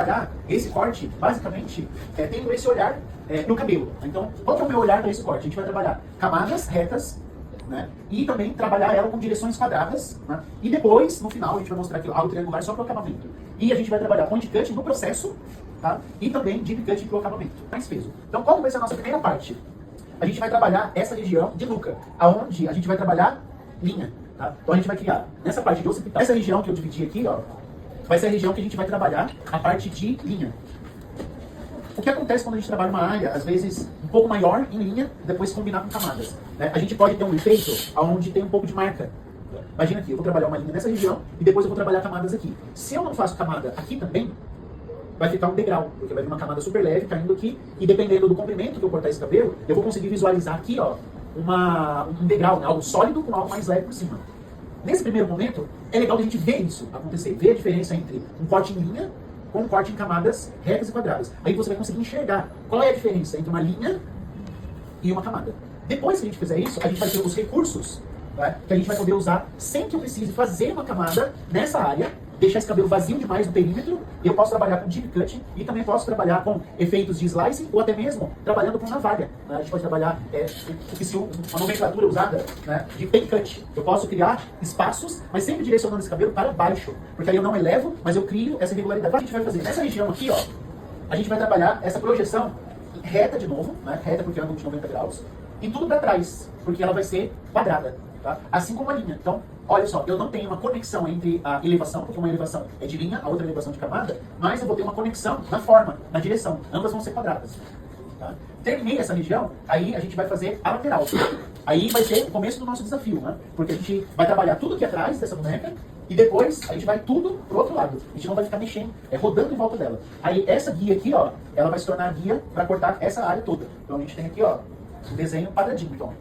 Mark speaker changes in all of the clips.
Speaker 1: trabalhar esse corte, basicamente, tendo esse olhar no cabelo. Então, qual que é o meu olhar para esse corte? A gente vai trabalhar camadas retas, né? E também trabalhar ela com direções quadradas, né? E depois, no final, a gente vai mostrar aqui algo triangular só para o acabamento. E a gente vai trabalhar point cut no processo, tá? E também deep cut para o acabamento. Mais peso. Então, qual vai ser a nossa primeira parte? A gente vai trabalhar essa região de nuca, aonde a gente vai trabalhar linha, tá? Então a gente vai criar nessa parte de occipital. Essa região que eu dividi aqui, ó, vai ser a região que a gente vai trabalhar a parte de linha. O que acontece quando a gente trabalha uma área, às vezes, um pouco maior em linha, depois combinar com camadas, né? A gente pode ter um efeito onde tem um pouco de marca. Imagina aqui, eu vou trabalhar uma linha nessa região e depois eu vou trabalhar camadas aqui. Se eu não faço camada aqui também, vai ficar um degrau, porque vai vir uma camada super leve caindo aqui, e dependendo do comprimento que eu cortar esse cabelo, eu vou conseguir visualizar aqui, ó, um degrau, né? Algo sólido com algo mais leve por cima. Nesse primeiro momento, é legal a gente ver isso acontecer, ver a diferença entre um corte em linha com um corte em camadas retas e quadradas. Aí você vai conseguir enxergar qual é a diferença entre uma linha e uma camada. Depois que a gente fizer isso, a gente vai ter os recursos, né, que a gente vai poder usar sem que eu precise fazer uma camada nessa área, deixar esse cabelo vazio demais no perímetro. Eu posso trabalhar com deep cut e também posso trabalhar com efeitos de slicing ou até mesmo trabalhando com navalha, né? A gente pode trabalhar uma nomenclatura usada, né, de pen cut. Eu posso criar espaços, mas sempre direcionando esse cabelo para baixo, porque aí eu não elevo, mas eu crio essa regularidade. O que a gente vai fazer? Nessa região aqui, ó, a gente vai trabalhar essa projeção reta de novo, né, reta porque é um ângulo de 90 graus, e tudo para trás, porque ela vai ser quadrada. Tá? Assim como a linha. Então, olha só, eu não tenho uma conexão entre a elevação, porque uma elevação é de linha, a outra elevação de camada, mas eu vou ter uma conexão na forma, na direção. Ambas vão ser quadradas. Tá? Terminei essa região, aí a gente vai fazer a lateral. Aí vai ser o começo do nosso desafio, né? Porque a gente vai trabalhar tudo aqui atrás dessa boneca e depois a gente vai tudo pro outro lado. A gente não vai ficar mexendo, rodando em volta dela. Aí essa guia aqui, ó, ela vai se tornar a guia para cortar essa área toda. Então a gente tem aqui, ó, o desenho quadradinho, então.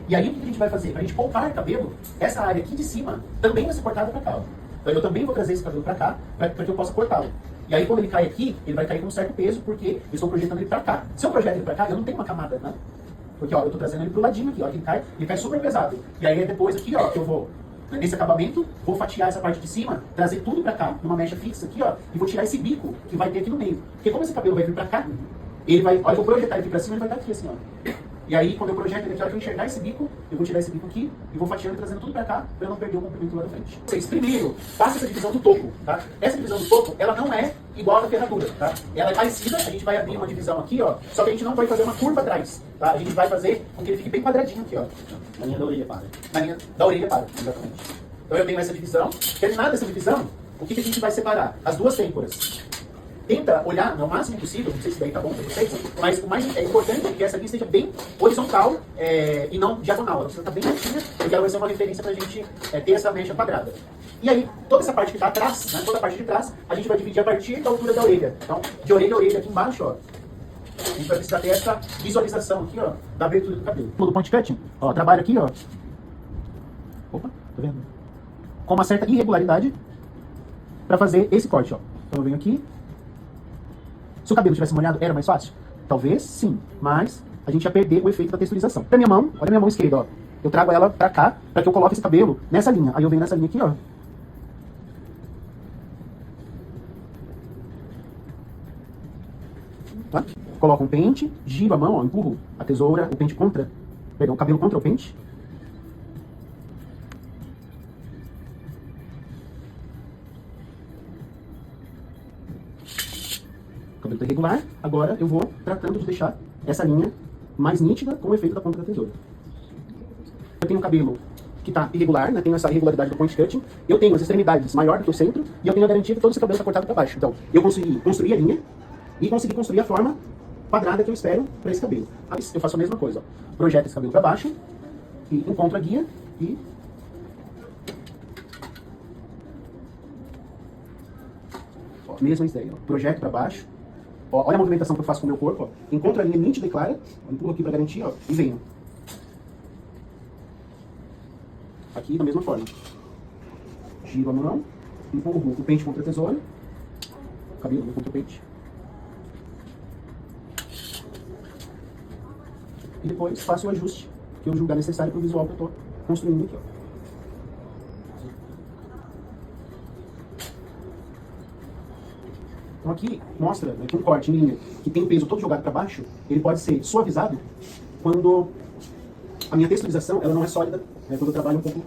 Speaker 1: E aí o que a gente vai fazer? Para a gente poupar cabelo, essa área aqui de cima também vai ser cortada para cá. Ó. Então eu também vou trazer esse cabelo para cá, para que eu possa cortá-lo. E aí quando ele cai aqui, ele vai cair com um certo peso, porque eu estou projetando ele para cá. Se eu projeto ele para cá, eu não tenho uma camada, né? Porque ó, eu estou trazendo ele pro ladinho aqui, ó, ele cai super pesado. E aí depois aqui, ó, que eu vou, nesse acabamento, vou fatiar essa parte de cima, trazer tudo para cá, numa mecha fixa aqui, ó, e vou tirar esse bico que vai ter aqui no meio. Porque como esse cabelo vai vir para cá, ele vai, olha, eu vou projetar ele aqui para cima, ele vai estar aqui assim, ó. E aí, quando eu projeto ele aqui, a hora que eu enxergar esse bico, eu vou tirar esse bico aqui e vou fatiando e trazendo tudo pra cá, pra eu não perder o comprimento lá da frente. Vocês, primeiro, façam essa divisão do topo, tá? Essa divisão do topo, ela não é igual à da ferradura, tá? Ela é parecida, a gente vai abrir uma divisão aqui, ó, só que a gente não vai fazer uma curva atrás, tá? A gente vai fazer com que ele fique bem quadradinho aqui, ó.
Speaker 2: Na linha da orelha para.
Speaker 1: Na linha da orelha para, exatamente. Então eu tenho essa divisão. Terminada essa divisão, o que a gente vai separar? As duas têmporas. Tenta olhar no máximo possível, não sei se daí tá bom pra vocês, mas o mais importante é que essa aqui esteja bem horizontal e não diagonal. Ela precisa estar bem retinha, porque ela vai ser uma referência pra gente ter essa mecha quadrada. E aí, toda essa parte que tá atrás, né, toda a parte de trás, a gente vai dividir a partir da altura da orelha. Então, de orelha a orelha aqui embaixo, ó, a gente vai precisar ter essa visualização aqui, ó, da abertura do cabelo. Do point cutting, ó, trabalho aqui, ó. Opa, tá vendo? Com uma certa irregularidade pra fazer esse corte, ó. Então eu venho aqui. Se o cabelo tivesse molhado, era mais fácil? Talvez sim, mas a gente ia perder o efeito da texturização. Olha a minha mão, olha a minha mão esquerda, ó. Eu trago ela pra cá, pra que eu coloque esse cabelo nessa linha. Aí eu venho nessa linha aqui, ó. Tá? Coloco um pente, giro a mão, ó, empurro a tesoura, o pente contra, perdão, o cabelo contra o pente. O cabelo está irregular, agora eu vou tratando de deixar essa linha mais nítida com o efeito da ponta da tesoura. Eu tenho um cabelo que está irregular, né? Tenho essa irregularidade do point cutting, eu tenho as extremidades maior do que o centro, e eu tenho a garantia que todo esse cabelo está cortado para baixo. Então, eu consegui construir a linha e consegui construir a forma quadrada que eu espero para esse cabelo. Mas eu faço a mesma coisa, ó. Projeto esse cabelo para baixo, e encontro a guia, e ó, mesma ideia, ó. Projeto para baixo. Ó, olha a movimentação que eu faço com o meu corpo, ó. Encontro a linha nítida e clara, empurro aqui para garantir, ó, e venho. Aqui da mesma forma. Giro a mão, empurro o pente contra a tesoura, o cabelo contra o pente. E depois faço o ajuste que eu julgar necessário para o visual que eu estou construindo aqui, ó. Então aqui mostra, né, que um corte em linha que tem o peso todo jogado para baixo, ele pode ser suavizado quando a minha texturização ela não é sólida, né, quando eu trabalho um pouco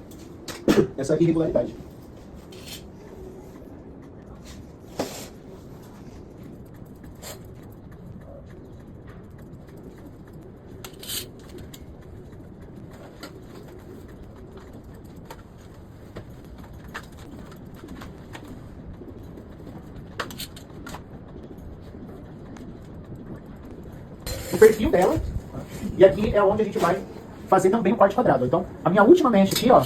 Speaker 1: essa irregularidade. O perfil dela, e aqui é onde a gente vai fazer também o corte quadrado. Então, a minha última mecha aqui, ó,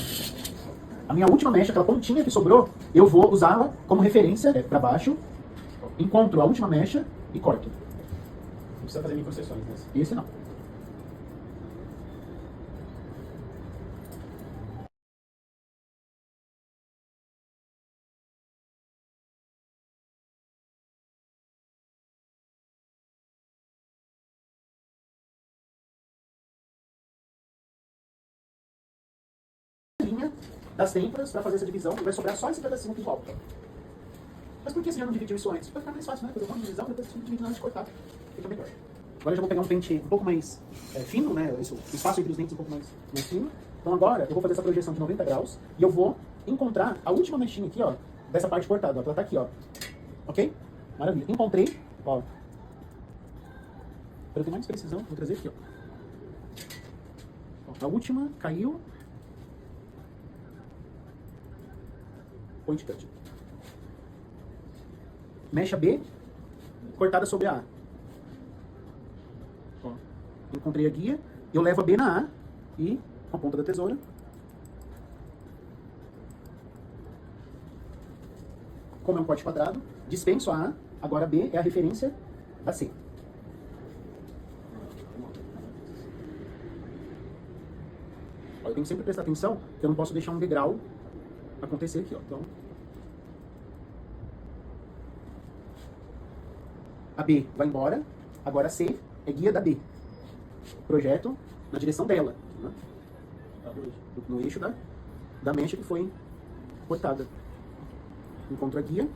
Speaker 1: a minha última mecha, aquela pontinha que sobrou, eu vou usá-la como referência para baixo, encontro a última mecha e corto.
Speaker 2: Não precisa fazer microseções, né?
Speaker 1: Esse não. Linha das têmporas para fazer essa divisão e vai sobrar só esse pedacinho aqui em volta. Mas por que você já não dividiu isso antes? Vai ficar mais fácil, né? Fazer uma divisão, depois você divide na hora de cortar. Fica melhor. Agora eu já vou pegar um pente um pouco mais fino, né? Isso, o espaço entre os dentes um pouco mais fino. Então agora eu vou fazer essa projeção de 90 graus e eu vou encontrar a última mechinha aqui, ó, dessa parte cortada. Ó, ela tá aqui, ó. Ok? Maravilha. Encontrei, ó. Para eu ter mais precisão, vou trazer aqui, ó. A última caiu. Point cut. Mecha B, cortada sobre a A. Ó, encontrei a guia, eu levo a B na A e, com a ponta da tesoura, como é um corte quadrado, dispenso a A, agora a B é a referência da C. Ó, eu tenho que sempre prestar atenção, que eu não posso deixar um degrau acontecer aqui, ó. Então, a B vai embora, agora a C é guia da B. Projeto na direção dela, né? No eixo da mecha que foi cortada. Encontro a guia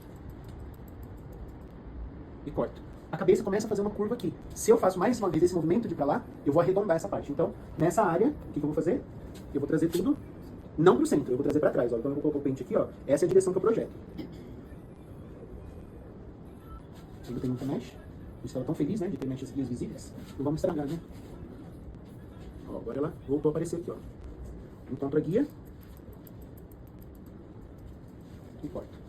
Speaker 1: e corto. A cabeça começa a fazer uma curva aqui. Se eu faço mais uma vez esse movimento de pra lá, eu vou arredondar essa parte. Então, nessa área, o que eu vou fazer? Eu vou trazer tudo, não pro centro, eu vou trazer pra trás. Ó. Então eu vou colocar o pente aqui, ó. Essa é a direção que eu projeto. Ainda tem muita mecha. Eu estava tão feliz, né, de ter mechas guias visíveis. Não vamos estragar, né? Ó, agora ela voltou a aparecer aqui, ó. Encontro a guia. E corto.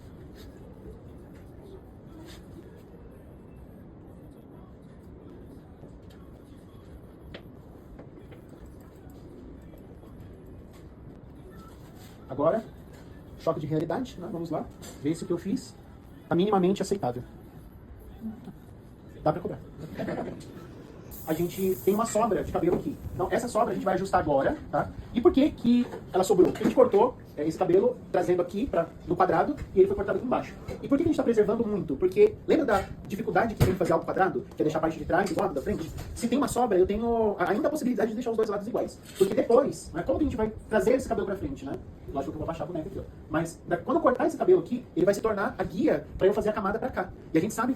Speaker 1: Agora, choque de realidade, né? Vamos lá. Ver se o que eu fiz está minimamente aceitável. Dá pra cobrar. A gente tem uma sobra de cabelo aqui. Então, essa sobra a gente vai ajustar agora, tá? E por que que ela sobrou? Porque a gente cortou esse cabelo trazendo aqui no quadrado e ele foi cortado aqui embaixo. E por que a gente está preservando muito? Porque lembra da dificuldade que tem de fazer algo quadrado? Que é deixar a parte de trás e do lado da frente? Se tem uma sobra, eu tenho ainda a possibilidade de deixar os dois lados iguais. Porque depois, né, como que a gente vai trazer esse cabelo pra frente, né? Lógico que eu vou baixar a boneca aqui, ó. Mas quando eu cortar esse cabelo aqui, ele vai se tornar a guia para eu fazer a camada pra cá. E a gente sabe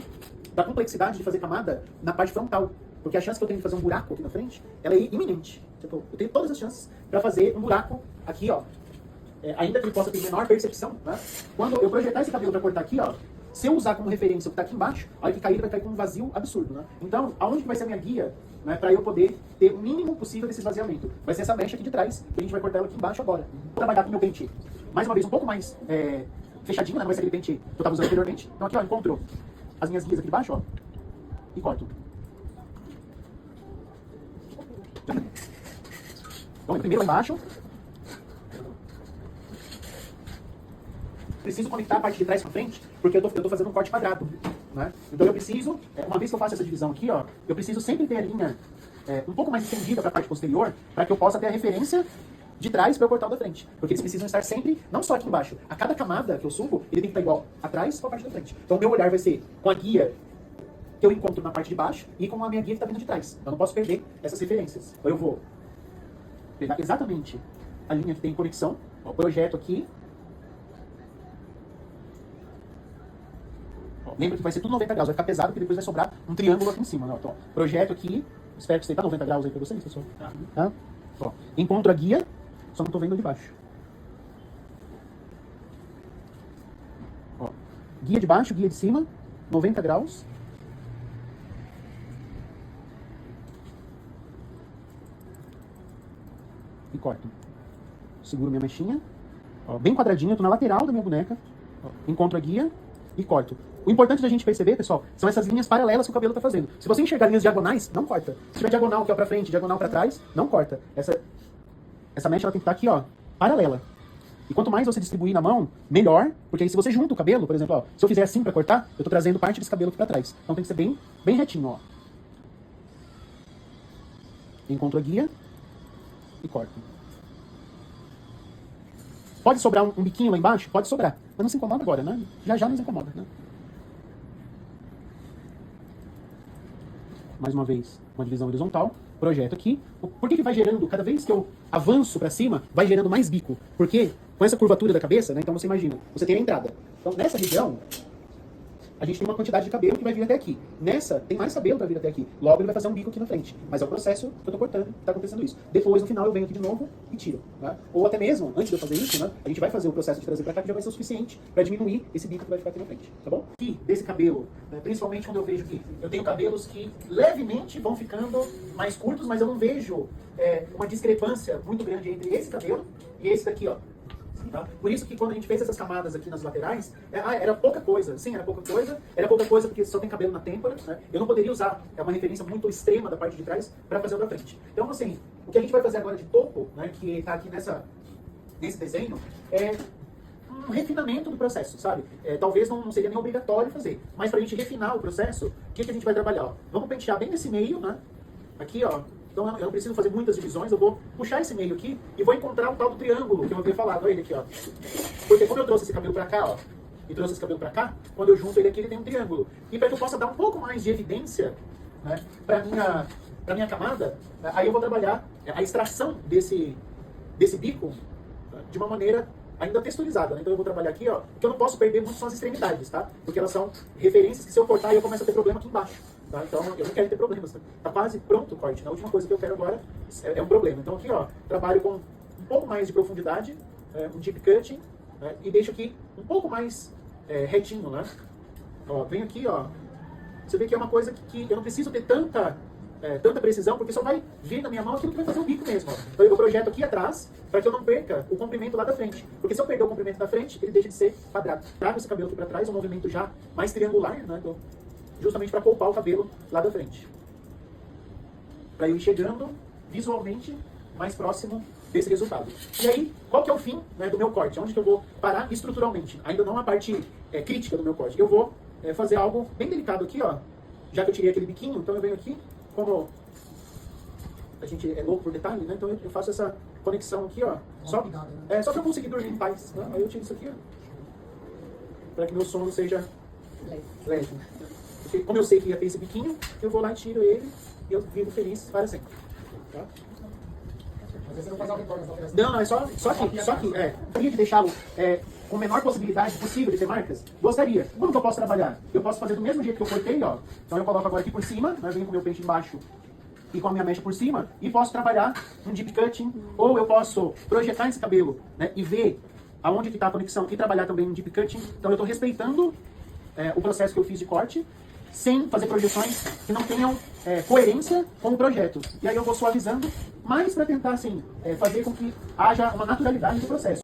Speaker 1: da complexidade de fazer camada na parte frontal. Porque a chance que eu tenho de fazer um buraco aqui na frente, ela é iminente. Tipo, eu tenho todas as chances para fazer um buraco aqui, ó. Ainda que ele possa ter menor percepção, né? Quando eu projetar esse cabelo para cortar aqui, ó, se eu usar como referência o que tá aqui embaixo, a hora que cair, ele vai cair com um vazio absurdo, né? Então, aonde que vai ser a minha guia, né, para eu poder ter o mínimo possível desse esvaziamento? Vai ser essa mecha aqui de trás, que a gente vai cortar ela aqui embaixo agora. Vou trabalhar com o meu pente, mais uma vez, um pouco mais fechadinho, né? Não vai ser aquele pente que eu tava usando anteriormente. Então aqui, ó, encontro as minhas guias aqui de baixo, ó, e corto. Então, primeiro lá embaixo. Preciso conectar a parte de trás com a frente, porque eu tô fazendo um corte quadrado, né? Então eu preciso, uma vez que eu faço essa divisão aqui, ó, eu preciso sempre ter a linha um pouco mais estendida para a parte posterior, para que eu possa ter a referência de trás para eu cortar o da frente. Porque eles precisam estar sempre, não só aqui embaixo, a cada camada que eu subo, ele tem que estar igual atrás com a parte da frente. Então o meu olhar vai ser com a guia que eu encontro na parte de baixo e com a minha guia que está vindo de trás. Eu não posso perder essas referências. Então eu vou pegar exatamente a linha que tem conexão, ó, projeto aqui, ó, Lembra que vai ser tudo 90 graus, vai ficar pesado, porque depois vai sobrar um triângulo aqui em cima. Né? Então, projeto aqui, espero que você tá 90 graus aí pra vocês, pessoal. Tá? Ó, encontro a guia, só não tô vendo de baixo. Ó, guia de baixo, guia de cima, 90 graus. E corto. Seguro minha mechinha. Ó, bem quadradinho, eu tô na lateral da minha boneca. Ó, encontro a guia e corto. O importante da gente perceber, pessoal, são essas linhas paralelas que o cabelo tá fazendo. Se você enxergar linhas diagonais, não corta. Se tiver diagonal aqui ó, pra frente, diagonal pra trás, não corta. Essa mecha ela tem que estar aqui, ó, paralela. E quanto mais você distribuir na mão, melhor. Porque aí se você junta o cabelo, por exemplo, ó, se eu fizer assim pra cortar, eu tô trazendo parte desse cabelo aqui pra trás. Então tem que ser bem, bem retinho, ó. Encontro a guia e corto. Pode sobrar um biquinho lá embaixo? Pode sobrar. Mas não se incomoda agora, né? Já nos incomoda, né? Mais uma vez, uma divisão horizontal. Projeto aqui. Por que vai gerando, cada vez que eu avanço para cima, vai gerando mais bico? Porque com essa curvatura da cabeça, né? Então você imagina, você tem a entrada. Então nessa região, a gente tem uma quantidade de cabelo que vai vir até aqui. Nessa, tem mais cabelo para vir até aqui. Logo ele vai fazer um bico aqui na frente. Mas é o processo que eu tô cortando, que tá acontecendo isso. Depois, no final, eu venho aqui de novo e tiro. Né? Ou até mesmo, antes de eu fazer isso, né? A gente vai fazer o processo de trazer para cá, que já vai ser o suficiente para diminuir esse bico que vai ficar aqui na frente. Tá bom? E desse cabelo, né, principalmente quando eu vejo que eu tenho cabelos que levemente vão ficando mais curtos, mas eu não vejo uma discrepância muito grande entre esse cabelo e esse daqui, ó. Tá? Por isso que quando a gente fez essas camadas aqui nas laterais, era pouca coisa. Sim, era pouca coisa porque só tem cabelo na têmpora. Né? Eu não poderia usar uma referência muito extrema da parte de trás para fazer o da frente. Então, assim, o que a gente vai fazer agora de topo, né, que está aqui nesse desenho, é um refinamento do processo, sabe? Talvez não seria nem obrigatório fazer, mas para a gente refinar o processo, o que a gente vai trabalhar? Ó? Vamos pentear bem nesse meio, né? Aqui, ó. Então eu não preciso fazer muitas divisões, eu vou puxar esse meio aqui e vou encontrar o tal do triângulo que eu havia falado. Olha ele aqui, ó. Porque como eu trouxe esse cabelo pra cá, ó, e trouxe esse cabelo pra cá, quando eu junto ele aqui, ele tem um triângulo. E para que eu possa dar um pouco mais de evidência, né, pra minha camada, né, aí eu vou trabalhar a extração desse bico, né, de uma maneira ainda texturizada, né? Então eu vou trabalhar aqui, ó, que eu não posso perder muito são as extremidades, tá? Porque elas são referências que se eu cortar eu começo a ter problema aqui embaixo. Tá? Então eu não quero ter problemas. Tá quase pronto o corte. A última coisa que eu quero agora é um problema. Então aqui, ó, trabalho com um pouco mais de profundidade, um deep cutting, né? E deixo aqui um pouco mais retinho, né? Ó, venho aqui, ó. Você vê que é uma coisa que eu não preciso ter tanta precisão, porque só vai vir na minha mão aquilo que vai fazer o bico mesmo. Ó. Então eu projeto aqui atrás para que eu não perca o comprimento lá da frente. Porque se eu perder o comprimento da frente, ele deixa de ser quadrado. Trago esse cabelo aqui para trás, um movimento já mais triangular, né? Então, justamente para poupar o cabelo lá da frente. Para eu ir chegando visualmente mais próximo desse resultado. E aí, qual que é o fim, né, do meu corte? Onde que eu vou parar estruturalmente? Ainda não a parte crítica do meu corte. Eu vou fazer algo bem delicado aqui, ó. Já que eu tirei aquele biquinho, então eu venho aqui, como a gente é louco por detalhe, né? Então eu faço essa conexão aqui, ó. Só pra eu conseguir dormir em paz. Né? Aí eu tiro isso aqui, ó. Para que meu sono seja leve. Porque como eu sei que ia ter esse biquinho, eu vou lá e tiro ele e eu vivo feliz para sempre. Tá?
Speaker 2: Mas você não faz algo retorno,
Speaker 1: Não, é só aqui. Gostaria de deixá-lo com a menor possibilidade possível de ter marcas? Gostaria. Como que eu posso trabalhar? Eu posso fazer do mesmo jeito que eu cortei, ó. Então eu coloco agora aqui por cima, né? Venho com o meu pente embaixo e com a minha mecha por cima, e posso trabalhar um deep cutting, ou eu posso projetar esse cabelo, né? E ver aonde que está a conexão e trabalhar também um deep cutting. Então eu estou respeitando o processo que eu fiz de corte, sem fazer projeções que não tenham coerência com o projeto. E aí eu vou suavizando, mais para tentar assim, fazer com que haja uma naturalidade do processo.